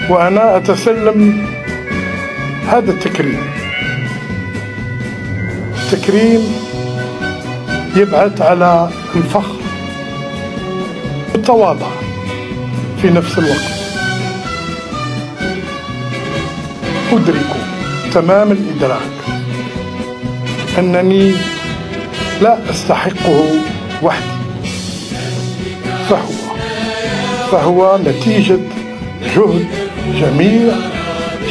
وأنا أتسلم هذا التكريم، تكريم يبعث على الفخر والتواضع في نفس الوقت. أدرك تمام الإدراك أنني لا أستحقه وحدي، فهو نتيجة جهد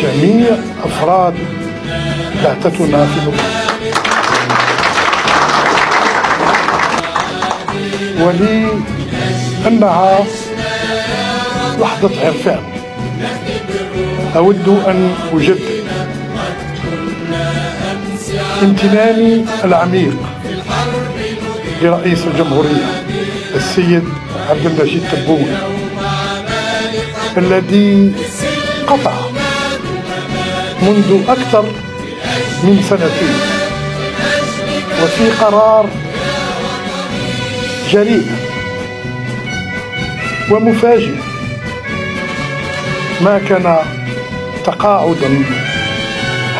جميع أفراد بعثتنا في لبنان. ولي أنها لحظة عرفان أود أن أجدد امتناني العميق لرئيس الجمهورية السيد عبد المجيد تبون، الذي قطع منذ أكثر من سنتين وفي قرار جريء ومفاجئ ما كان تقاعدا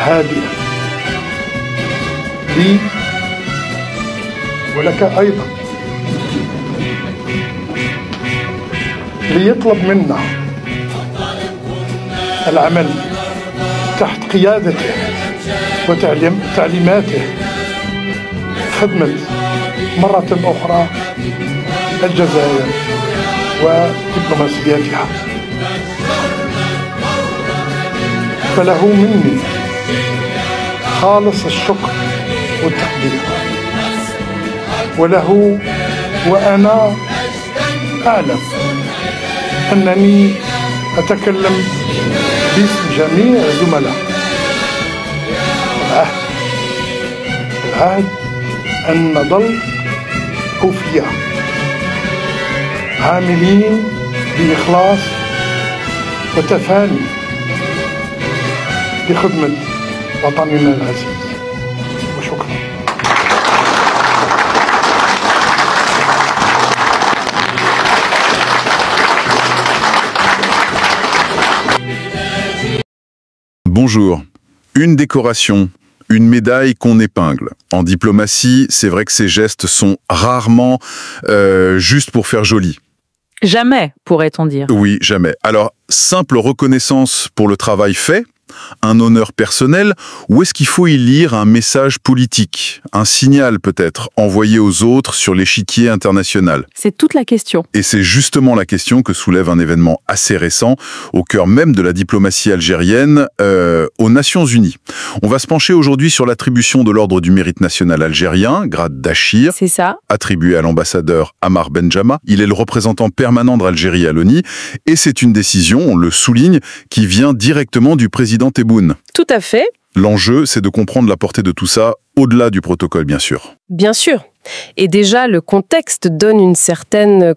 هادئا لي ولك أيضا، ليطلب منا العمل تحت قيادته وتعليماته، خدمة مرة أخرى الجزائر ودبلوماسياتها. فله مني خالص الشكر والتقدير، وله وأنا أعلم أنني أتكلم باسم جميع الزملاء. العهد أن نظل أوفياء عاملين بإخلاص وتفاني لخدمة وطننا العزيز. وشكرا. Bonjour. Une décoration, une médaille qu'on épingle. En diplomatie, c'est vrai que ces gestes sont rarement juste pour faire joli. Jamais, pourrait-on dire. Oui, jamais. Alors, simple reconnaissance pour le travail fait, un honneur personnel, ou est-ce qu'il faut y lire un message politique, un signal peut-être, envoyé aux autres sur l'échiquier international? C'est toute la question. Et c'est justement la question que soulève un événement assez récent, au cœur même de la diplomatie algérienne, aux Nations Unies. On va se pencher aujourd'hui sur l'attribution de l'Ordre du Mérite National algérien, grade d'Achir, C'est ça. attribué à l'ambassadeur Amar Benjama. Il est le représentant permanent d'Algérie à l'ONU, et c'est une décision, on le souligne, qui vient directement du président Tebboune. Tout à fait. L'enjeu, c'est de comprendre la portée de tout ça, au-delà du protocole, bien sûr. Bien sûr. Et déjà, le contexte donne une certaine,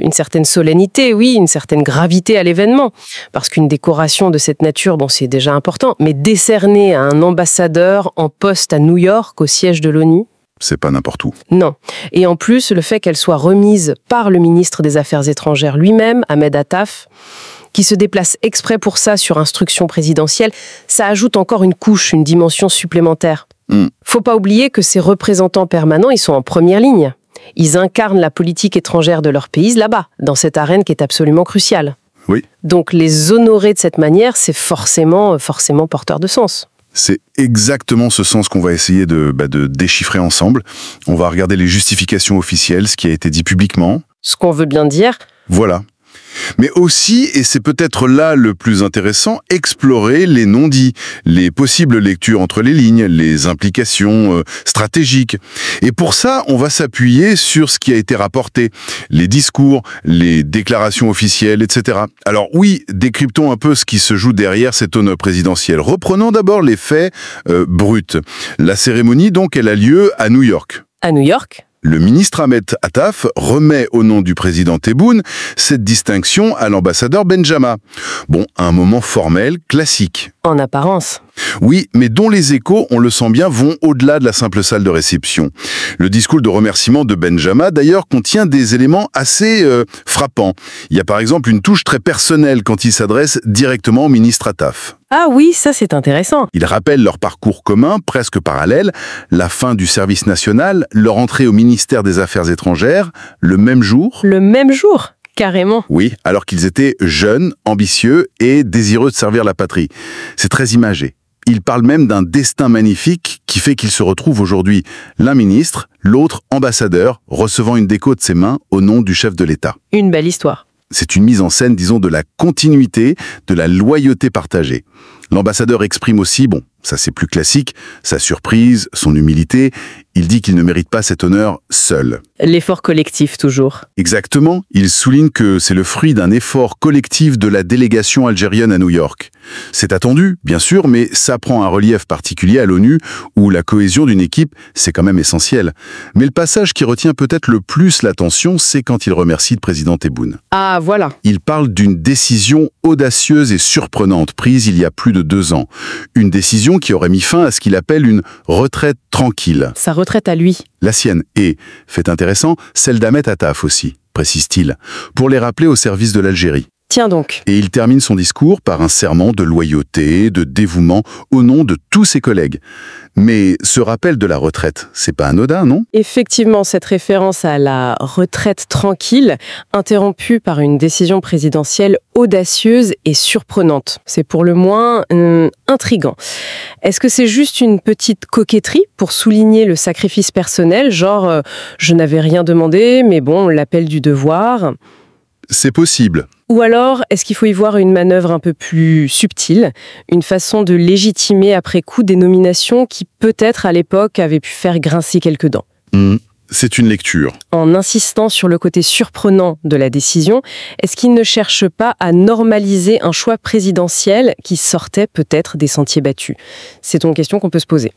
une certaine solennité, oui, une certaine gravité à l'événement. Parce qu'une décoration de cette nature, bon, c'est déjà important, mais décerner à un ambassadeur en poste à New York, au siège de l'ONU, C'est pas n'importe où. non. Et en plus, le fait qu'elle soit remise par le ministre des Affaires étrangères lui-même, Ahmed Attaf, qui se déplace exprès pour ça sur instruction présidentielle, ça ajoute encore une couche, une dimension supplémentaire. Faut pas oublier que ces représentants permanents, ils sont en première ligne. Ils incarnent la politique étrangère de leur pays là-bas, dans cette arène qui est absolument cruciale. Oui. Donc les honorer de cette manière, c'est forcément porteur de sens. C'est exactement ce sens qu'on va essayer de déchiffrer ensemble. On va regarder les justifications officielles, ce qui a été dit publiquement. Ce qu'on veut bien dire, Voilà. Mais aussi, et c'est peut-être là le plus intéressant, explorer les non-dits, les possibles lectures entre les lignes, les implications stratégiques. Et pour ça, on va s'appuyer sur ce qui a été rapporté, les discours, les déclarations officielles, etc. Alors oui, décryptons un peu ce qui se joue derrière cet honneur présidentiel. Reprenons d'abord les faits bruts. La cérémonie, donc, elle a lieu à New York. à New York, Le ministre Ahmed Attaf remet au nom du président Tebboune cette distinction à l'ambassadeur Benjama. Bon, un moment formel, classique. En apparence. Oui, mais dont les échos, on le sent bien, vont au-delà de la simple salle de réception. Le discours de remerciement de Benjamin, d'ailleurs, contient des éléments assez frappants. Il y a par exemple une touche très personnelle quand il s'adresse directement au ministre Attaf. Ah oui, ça c'est intéressant. Il rappelle leur parcours commun, presque parallèle, la fin du service national, leur entrée au ministère des Affaires étrangères, le même jour. Le même jour, carrément. Oui, alors qu'ils étaient jeunes, ambitieux et désireux de servir la patrie. C'est très imagé. Il parle même d'un destin magnifique qui fait qu'ils se retrouvent aujourd'hui l'un ministre, l'autre ambassadeur, recevant une déco de ses mains au nom du chef de l'État. Une belle histoire. C'est une mise en scène, disons, de la continuité, de la loyauté partagée. L'ambassadeur exprime aussi, bon, ça c'est plus classique, sa surprise, son humilité. Il dit qu'il ne mérite pas cet honneur seul. L'effort collectif, toujours. Exactement, il souligne que c'est le fruit d'un effort collectif de la délégation algérienne à New York. C'est attendu, bien sûr, mais ça prend un relief particulier à l'ONU, où la cohésion d'une équipe, c'est quand même essentiel. Mais le passage qui retient peut-être le plus l'attention, c'est quand il remercie le président Tebboune. Ah, voilà. Il parle d'une décision audacieuse et surprenante prise il y a plus de 2 ans. Une décision qui aurait mis fin à ce qu'il appelle une retraite tranquille. Sa retraite à lui. La sienne et, fait intéressant, celle d'Ahmed Attaf aussi, précise-t-il, pour les rappeler au service de l'Algérie. Tiens donc. Et il termine son discours par un serment de loyauté, de dévouement, au nom de tous ses collègues. Mais ce rappel de la retraite, c'est pas anodin, non? Effectivement, cette référence à la retraite tranquille, interrompue par une décision présidentielle audacieuse et surprenante. C'est pour le moins intriguant. Est-ce que c'est juste une petite coquetterie pour souligner le sacrifice personnel, genre je n'avais rien demandé, mais bon, l'appel du devoir? C'est possible. Ou alors, est-ce qu'il faut y voir une manœuvre un peu plus subtile, une façon de légitimer après coup des nominations qui peut-être à l'époque avaient pu faire grincer quelques dents? C'est une lecture. En insistant sur le côté surprenant de la décision, est-ce qu'il ne cherche pas à normaliser un choix présidentiel qui sortait peut-être des sentiers battus? C'est une question qu'on peut se poser.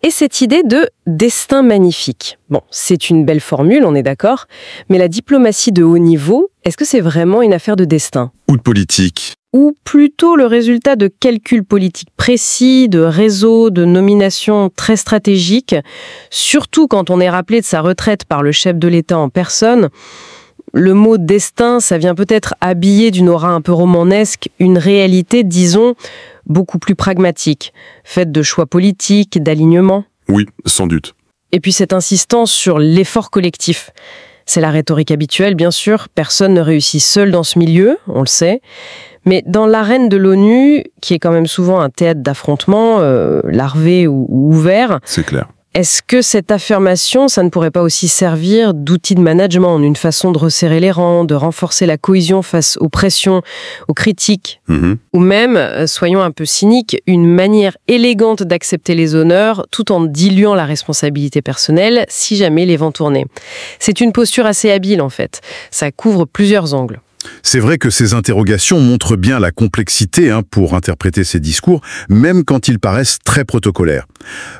Et cette idée de destin magnifique. Bon, c'est une belle formule, on est d'accord, mais la diplomatie de haut niveau, est-ce que c'est vraiment une affaire de destin? Ou de politique. Ou plutôt le résultat de calculs politiques précis, de réseaux, de nominations très stratégiques, surtout quand on est rappelé de sa retraite par le chef de l'État en personne. Le mot « destin », ça vient peut-être habiller d'une aura un peu romanesque une réalité, disons, beaucoup plus pragmatique, faite de choix politiques, d'alignement. Oui, sans doute. Et puis cette insistance sur l'effort collectif. C'est la rhétorique habituelle, bien sûr, personne ne réussit seul dans ce milieu, on le sait. Mais dans l'arène de l'ONU, qui est quand même souvent un théâtre d'affrontement, larvé ou ouvert, c'est clair. Est-ce que cette affirmation, ça ne pourrait pas aussi servir d'outil de management, une façon de resserrer les rangs, de renforcer la cohésion face aux pressions, aux critiques, ou même, soyons un peu cyniques, une manière élégante d'accepter les honneurs tout en diluant la responsabilité personnelle si jamais les vents tournaient. C'est une posture assez habile en fait. Ça couvre plusieurs angles. C'est vrai que ces interrogations montrent bien la complexité pour interpréter ces discours, même quand ils paraissent très protocolaires.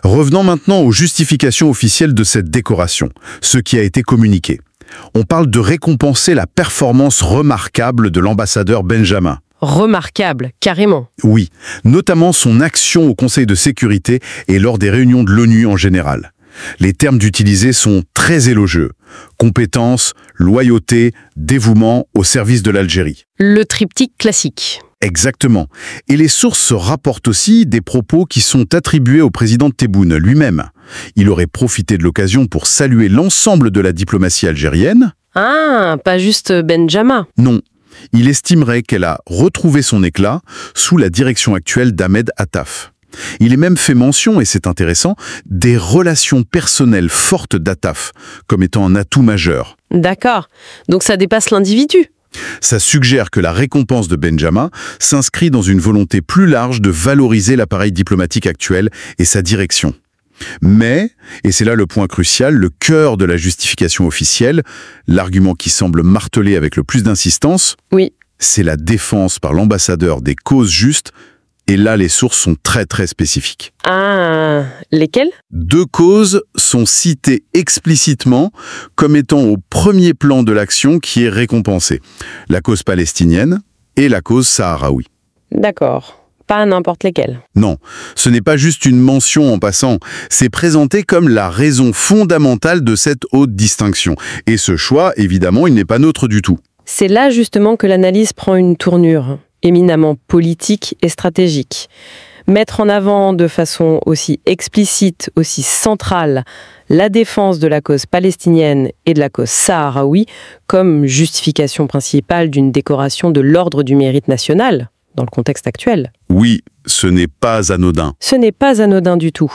Revenons maintenant aux justifications officielles de cette décoration, ce qui a été communiqué. On parle de récompenser la performance remarquable de l'ambassadeur Benjamin. Remarquable, carrément. Oui, notamment son action au Conseil de sécurité et lors des réunions de l'ONU en général. Les termes utilisés sont très élogieux. Compétence, loyauté, dévouement au service de l'Algérie. Le triptyque classique. Exactement. Et les sources se rapportent aussi des propos qui sont attribués au président Tebboune lui-même. Il aurait profité de l'occasion pour saluer l'ensemble de la diplomatie algérienne. Ah, pas juste Benjamin. Non. Il estimerait qu'elle a retrouvé son éclat sous la direction actuelle d'Ahmed Attaf. Il est même fait mention, et c'est intéressant, des relations personnelles fortes d'Attaf, comme étant un atout majeur. D'accord. Donc ça dépasse l'individu. Ça suggère que la récompense de Benjamin s'inscrit dans une volonté plus large de valoriser l'appareil diplomatique actuel et sa direction. Mais, et c'est là le point crucial, le cœur de la justification officielle, l'argument qui semble martelé avec le plus d'insistance, oui, c'est la défense par l'ambassadeur des causes justes. Et là, les sources sont très très spécifiques. Ah, lesquelles? 2 causes sont citées explicitement comme étant au premier plan de l'action qui est récompensée. La cause palestinienne et la cause sahraoui. D'accord. pas n'importe lesquels. Non, ce n'est pas juste une mention en passant, c'est présenté comme la raison fondamentale de cette haute distinction. Et ce choix, évidemment, il n'est pas neutre du tout. C'est là justement que l'analyse prend une tournure éminemment politique et stratégique. Mettre en avant de façon aussi explicite, aussi centrale, la défense de la cause palestinienne et de la cause sahraoui comme justification principale d'une décoration de l'ordre du mérite national, dans le contexte actuel. Oui, ce n'est pas anodin. Ce n'est pas anodin du tout.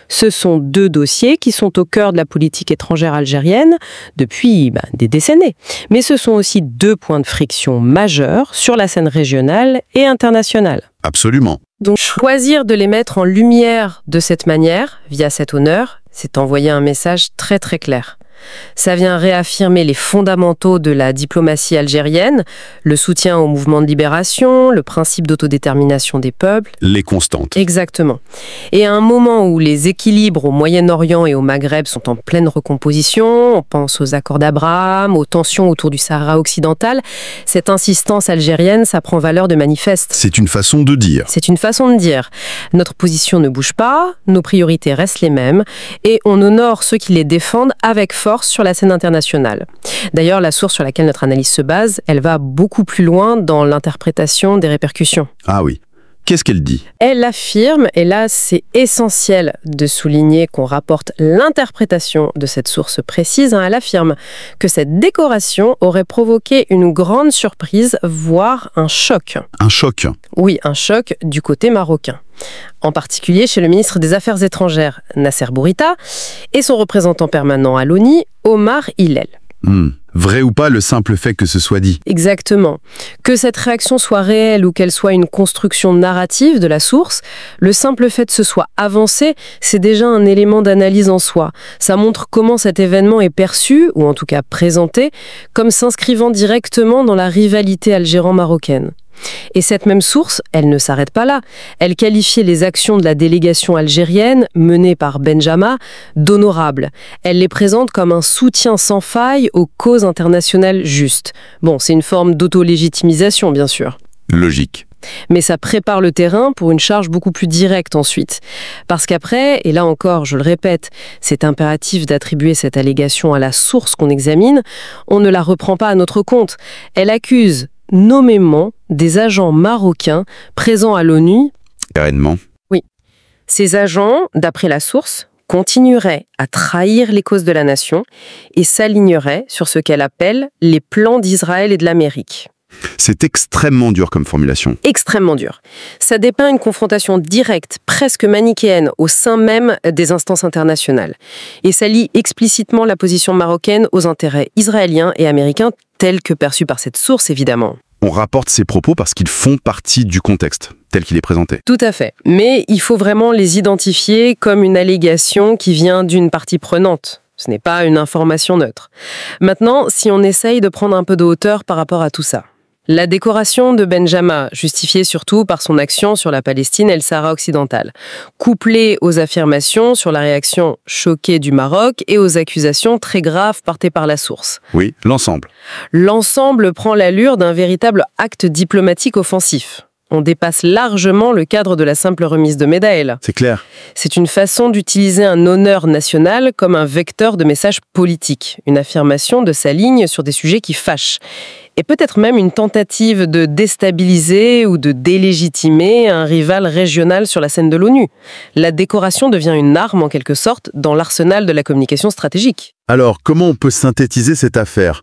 Ce sont deux dossiers qui sont au cœur de la politique étrangère algérienne depuis des décennies. Mais ce sont aussi deux points de friction majeurs sur la scène régionale et internationale. Absolument. Donc choisir de les mettre en lumière de cette manière, via cet honneur, c'est envoyer un message très très clair. Ça vient réaffirmer les fondamentaux de la diplomatie algérienne, le soutien au mouvement de libération, le principe d'autodétermination des peuples. Les constantes. Exactement. Et à un moment où les équilibres au Moyen-Orient et au Maghreb sont en pleine recomposition, on pense aux accords d'Abraham, aux tensions autour du Sahara occidental, cette insistance algérienne, ça prend valeur de manifeste. C'est une façon de dire. C'est une façon de dire. Notre position ne bouge pas, nos priorités restent les mêmes, et on honore ceux qui les défendent avec force sur la scène internationale. D'ailleurs, la source sur laquelle notre analyse se base, elle va beaucoup plus loin dans l'interprétation des répercussions. Ah oui. Qu'est-ce qu'elle dit ? Elle affirme, et là c'est essentiel de souligner qu'on rapporte l'interprétation de cette source précise, elle affirme que cette décoration aurait provoqué une grande surprise, voire un choc. Un choc ? Oui, un choc du côté marocain. En particulier chez le ministre des Affaires étrangères, Nasser Bourita, et son représentant permanent à l'ONU, Omar Hillel. Vrai ou pas le simple fait que ce soit dit. Exactement. Que cette réaction soit réelle ou qu'elle soit une construction narrative de la source, le simple fait que ce soit avancé, c'est déjà un élément d'analyse en soi. Ça montre comment cet événement est perçu, ou en tout cas présenté, comme s'inscrivant directement dans la rivalité algéro-marocaine. Et cette même source, elle ne s'arrête pas là. Elle qualifiait les actions de la délégation algérienne, menée par Benjama, d'honorables. Elle les présente comme un soutien sans faille aux causes internationales justes. Bon, c'est une forme d'auto-légitimisation, bien sûr. Logique. Mais ça prépare le terrain pour une charge beaucoup plus directe ensuite. Parce qu'après, et là encore, je le répète, c'est impératif d'attribuer cette allégation à la source qu'on examine, on ne la reprend pas à notre compte. Elle accuse nommément des agents marocains présents à l'ONU. Carrément. Oui. Ces agents, d'après la source, continueraient à trahir les causes de la nation et s'aligneraient sur ce qu'elle appelle les plans d'Israël et de l'Amérique. C'est extrêmement dur comme formulation. Extrêmement dur. Ça dépeint une confrontation directe, presque manichéenne, au sein même des instances internationales. Et ça lie explicitement la position marocaine aux intérêts israéliens et américains, tels que perçus par cette source, évidemment. On rapporte ces propos parce qu'ils font partie du contexte, tel qu'il est présenté. Tout à fait. Mais il faut vraiment les identifier comme une allégation qui vient d'une partie prenante. Ce n'est pas une information neutre. Maintenant, si on essaye de prendre un peu de hauteur par rapport à tout ça. La décoration de Benjama, justifiée surtout par son action sur la Palestine et le Sahara occidental, couplée aux affirmations sur la réaction choquée du Maroc et aux accusations très graves portées par la source. Oui, l'ensemble. L'ensemble prend l'allure d'un véritable acte diplomatique offensif. On dépasse largement le cadre de la simple remise de médaille. C'est clair. C'est une façon d'utiliser un honneur national comme un vecteur de message politique, une affirmation de sa ligne sur des sujets qui fâchent. Et peut-être même une tentative de déstabiliser ou de délégitimer un rival régional sur la scène de l'ONU. La décoration devient une arme, en quelque sorte, dans l'arsenal de la communication stratégique. Alors, comment on peut synthétiser cette affaire ?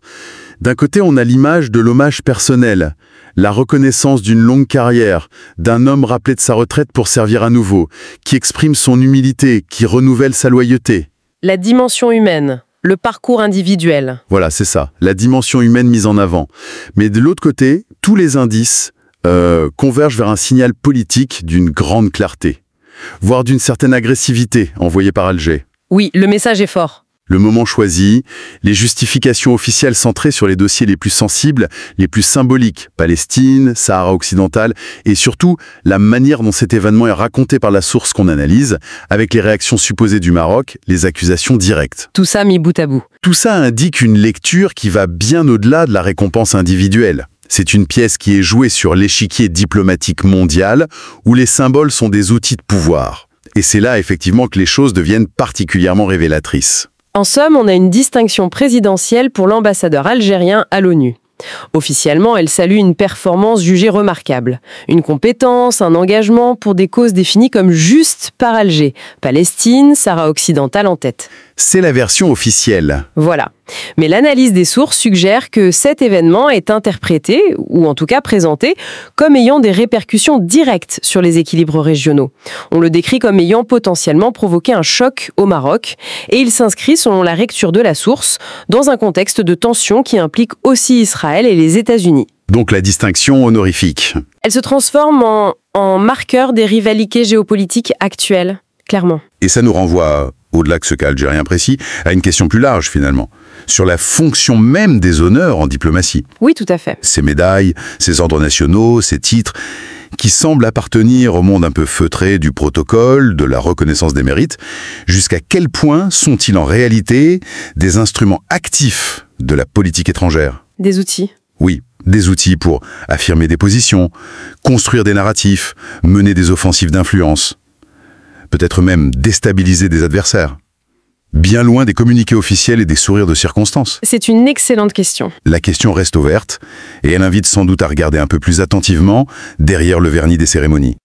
D'un côté, on a l'image de l'hommage personnel, la reconnaissance d'une longue carrière, d'un homme rappelé de sa retraite pour servir à nouveau, qui exprime son humilité, qui renouvelle sa loyauté. La dimension humaine. Le parcours individuel. Voilà, c'est ça, la dimension humaine mise en avant. Mais de l'autre côté, tous les indices convergent vers un signal politique d'une grande clarté, voire d'une certaine agressivité envoyée par Alger. Oui, le message est fort. Le moment choisi, les justifications officielles centrées sur les dossiers les plus sensibles, les plus symboliques, Palestine, Sahara occidental, et surtout la manière dont cet événement est raconté par la source qu'on analyse, avec les réactions supposées du Maroc, les accusations directes. Tout ça mis bout à bout. Tout ça indique une lecture qui va bien au-delà de la récompense individuelle. C'est une pièce qui est jouée sur l'échiquier diplomatique mondial, où les symboles sont des outils de pouvoir. Et c'est là, effectivement, que les choses deviennent particulièrement révélatrices. En somme, on a une distinction présidentielle pour l'ambassadeur algérien à l'ONU. Officiellement, elle salue une performance jugée remarquable. Une compétence, un engagement pour des causes définies comme justes par Alger. Palestine, Sahara occidental en tête. C'est la version officielle. Voilà. Mais l'analyse des sources suggère que cet événement est interprété, ou en tout cas présenté, comme ayant des répercussions directes sur les équilibres régionaux. On le décrit comme ayant potentiellement provoqué un choc au Maroc, et il s'inscrit, selon la lecture de la source, dans un contexte de tension qui implique aussi Israël et les États-Unis. Donc la distinction honorifique. Elle se transforme en marqueur des rivalités géopolitiques actuelles, clairement. Et ça nous renvoie, au-delà de ce cas algérien précis, à une question plus large finalement, sur la fonction même des honneurs en diplomatie. Oui, tout à fait. Ces médailles, ces ordres nationaux, ces titres, qui semblent appartenir au monde un peu feutré du protocole, de la reconnaissance des mérites, jusqu'à quel point sont-ils en réalité des instruments actifs de la politique étrangère ? Des outils. Oui, des outils pour affirmer des positions, construire des narratifs, mener des offensives d'influence. Peut-être même déstabiliser des adversaires. Bien loin des communiqués officiels et des sourires de circonstance. C'est une excellente question. La question reste ouverte, et elle invite sans doute à regarder un peu plus attentivement derrière le vernis des cérémonies.